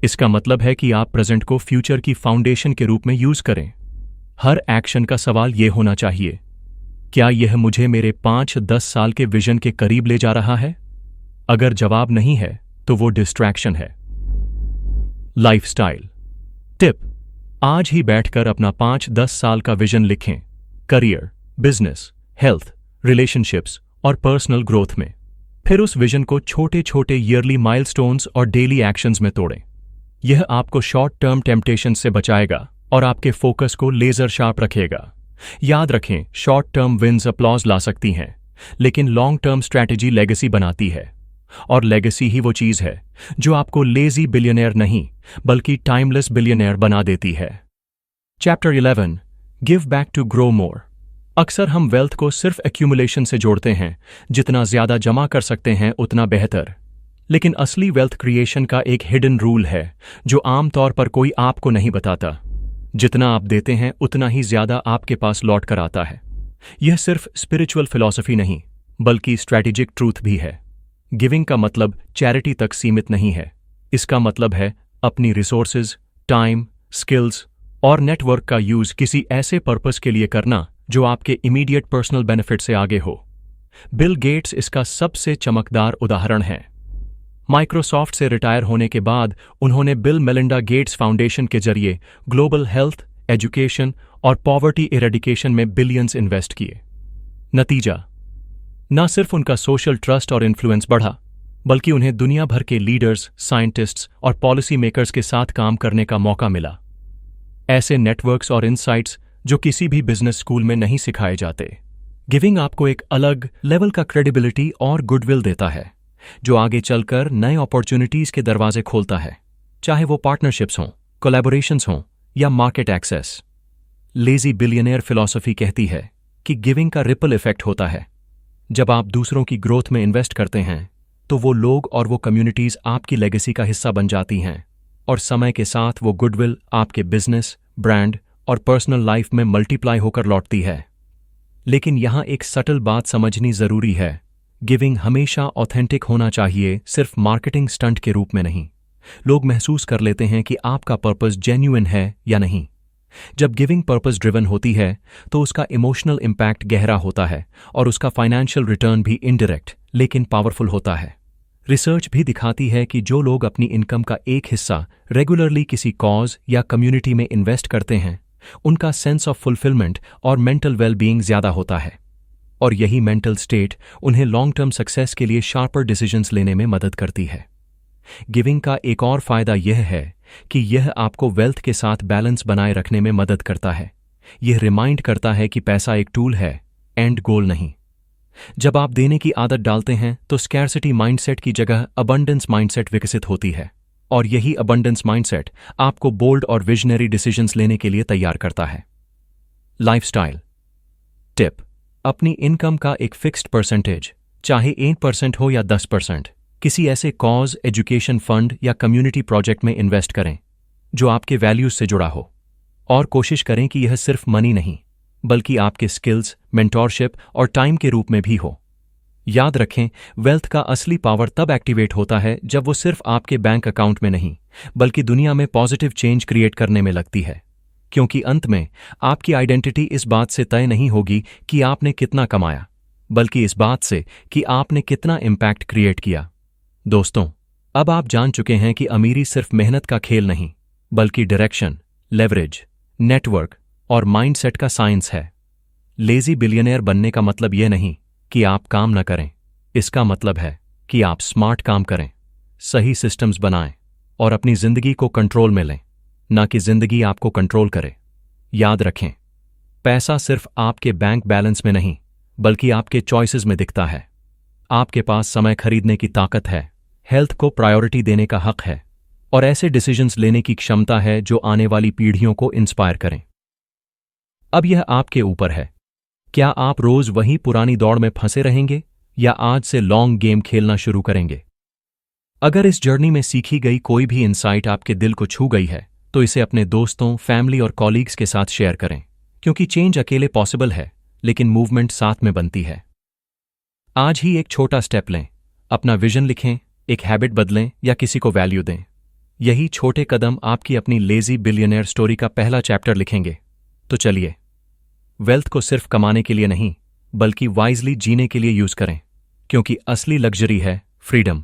इसका मतलब है कि आप प्रेजेंट को फ्यूचर की फाउंडेशन के रूप में यूज करें। हर एक्शन का सवाल यह होना चाहिए, क्या यह मुझे मेरे 5-10 साल के विजन के करीब ले जा रहा है? अगर जवाब नहीं है तो वो डिस्ट्रैक्शन है। लाइफस्टाइल टिप: आज ही बैठकर अपना 5-10 साल का विजन लिखें, करियर, बिजनेस, हेल्थ, रिलेशनशिप्स और पर्सनल ग्रोथ में। फिर उस विजन को छोटे छोटे ईयरली माइलस्टोन्स और डेली एक्शंस में तोड़ें। यह आपको शॉर्ट टर्म टेम्पटेशन से बचाएगा और आपके फोकस को लेजर शार्प रखेगा। याद रखें, शॉर्ट टर्म विन्स अपलॉज ला सकती हैं, लेकिन लॉन्ग टर्म स्ट्रैटेजी लेगेसी बनाती है। और लेगेसी ही वो चीज है जो आपको लेजी बिलियनेयर नहीं बल्कि टाइमलेस बिलियनेयर बना देती है। Chapter 11, give back to grow more. अक्सर हम वेल्थ को सिर्फ एक्यूमुलेशन से जोड़ते हैं, जितना ज्यादा जमा कर सकते हैं उतना बेहतर। लेकिन असली वेल्थ क्रिएशन का एक हिडन रूल है जो आमतौर पर कोई आपको नहीं बताता। जितना आप देते हैं उतना ही ज्यादा आपके पास लौट कर आता है। यह सिर्फ स्पिरिचुअल फिलॉसफी नहीं बल्कि स्ट्रैटेजिक ट्रूथ भी है। गिविंग का मतलब चैरिटी तक सीमित नहीं है। इसका मतलब है अपनी रिसोर्सेज, टाइम, स्किल्स और नेटवर्क का यूज किसी ऐसे पर्पस के लिए करना जो आपके इमीडिएट पर्सनल बेनिफिट से आगे हो। बिल गेट्स इसका सबसे चमकदार उदाहरण है। माइक्रोसॉफ्ट से रिटायर होने के बाद उन्होंने बिल मेलिंडा गेट्स फाउंडेशन के जरिए ग्लोबल हेल्थ, एजुकेशन और पॉवर्टी इरेडिकेशन में बिलियंस इन्वेस्ट किए। नतीजा: न सिर्फ उनका सोशल ट्रस्ट और इन्फ्लुएंस बढ़ा, बल्कि उन्हें दुनिया भर के लीडर्स, साइंटिस्ट्स और पॉलिसी मेकर्स के साथ काम करने का मौका मिला। ऐसे नेटवर्क्स और इनसाइट्स जो किसी भी बिजनेस स्कूल में नहीं सिखाए जाते। गिविंग आपको एक अलग लेवल का क्रेडिबिलिटी और गुडविल देता है, जो आगे चलकर नए अपॉर्चुनिटीज के दरवाजे खोलता है, चाहे वो पार्टनरशिप्स हों, कोलैबोरेशंस हों या market access. Lazy billionaire philosophy कहती है कि गिविंग का रिपल इफेक्ट होता है। जब आप दूसरों की ग्रोथ में इन्वेस्ट करते हैं तो वो लोग और वो कम्युनिटीज आपकी लेगेसी का हिस्सा बन जाती हैं, और समय के साथ वो गुडविल आपके बिजनेस, ब्रांड और पर्सनल लाइफ में मल्टीप्लाई होकर लौटती है। लेकिन यहां एक सटल बात समझनी जरूरी है। गिविंग हमेशा ऑथेंटिक होना चाहिए, सिर्फ मार्केटिंग स्टंट के रूप में नहीं। लोग महसूस कर लेते हैं कि आपका पर्पस जेन्युइन है या नहीं। जब गिविंग पर्पस ड्रिवन होती है तो उसका इमोशनल इम्पैक्ट गहरा होता है और उसका फाइनेंशियल रिटर्न भी इनडायरेक्ट लेकिन पावरफुल होता है। रिसर्च भी दिखाती है कि जो लोग अपनी इनकम का एक हिस्सा रेगुलरली किसी कॉज या कम्युनिटी में इन्वेस्ट करते हैं, उनका सेंस ऑफ फुलफिलमेंट और मेंटल वेलबीइंग ज्यादा होता है। और यही मेंटल स्टेट उन्हें लॉन्ग टर्म सक्सेस के लिए शार्पर डिसीजंस लेने में मदद करती है। गिविंग का एक और फायदा यह है कि यह आपको वेल्थ के साथ बैलेंस बनाए रखने में मदद करता है। यह रिमाइंड करता है कि पैसा एक टूल है, एंड गोल नहीं। जब आप देने की आदत डालते हैं तो स्कैर्सिटी माइंडसेट की जगह अबंडेंस माइंडसेट विकसित होती है, और यही अबंडेंस माइंडसेट आपको बोल्ड और विजनरी डिसीजंस लेने के लिए तैयार करता है। लाइफस्टाइल टिप: अपनी इनकम का एक फिक्स्ड परसेंटेज, चाहे 8% हो या 10%, किसी ऐसे कॉज, एजुकेशन फंड या कम्युनिटी प्रोजेक्ट में इन्वेस्ट करें जो आपके वैल्यूज से जुड़ा हो। और कोशिश करें कि यह सिर्फ मनी नहीं बल्कि आपके स्किल्स, मेंटोरशिप और टाइम के रूप में भी हो। याद रखें, वेल्थ का असली पावर तब एक्टिवेट होता है जब वो सिर्फ आपके बैंक अकाउंट में नहीं बल्कि दुनिया में पॉजिटिव चेंज क्रिएट करने में लगती है। क्योंकि अंत में आपकी आइडेंटिटी इस बात से तय नहीं होगी कि आपने कितना कमाया, बल्कि इस बात से कि आपने कितना इम्पैक्ट क्रिएट किया। दोस्तों, अब आप जान चुके हैं कि अमीरी सिर्फ मेहनत का खेल नहीं बल्कि डायरेक्शन, लेवरेज, नेटवर्क और माइंडसेट का साइंस है। लेजी बिलियनियर बनने का मतलब यह नहीं कि आप काम न करें। इसका मतलब है कि आप स्मार्ट काम करें, सही सिस्टम्स बनाएं और अपनी जिंदगी को कंट्रोल में लें, ना कि जिंदगी आपको कंट्रोल करे। याद रखें, पैसा सिर्फ आपके बैंक बैलेंस में नहीं बल्कि आपके चॉइसेस में दिखता है। आपके पास समय खरीदने की ताकत है, हेल्थ को प्रायोरिटी देने का हक है और ऐसे डिसीजंस लेने की क्षमता है जो आने वाली पीढ़ियों को इंस्पायर करें। अब यह आपके ऊपर है। क्या आप रोज वही पुरानी दौड़ में फंसे रहेंगे या आज से लॉन्ग गेम खेलना शुरू करेंगे? अगर इस जर्नी में सीखी गई कोई भी इंसाइट आपके दिल को छू गई है तो इसे अपने दोस्तों, फैमिली और कॉलीग्स के साथ शेयर करें, क्योंकि चेंज अकेले पॉसिबल है लेकिन मूवमेंट साथ में बनती है। आज ही एक छोटा स्टेप लें, अपना विजन लिखें, एक हैबिट बदलें या किसी को वैल्यू दें। यही छोटे कदम आपकी अपनी लेजी बिलियनियर स्टोरी का पहला चैप्टर लिखेंगे। तो चलिए, वेल्थ को सिर्फ कमाने के लिए नहीं बल्कि वाइजली जीने के लिए यूज करें, क्योंकि असली लग्जरी है फ्रीडम।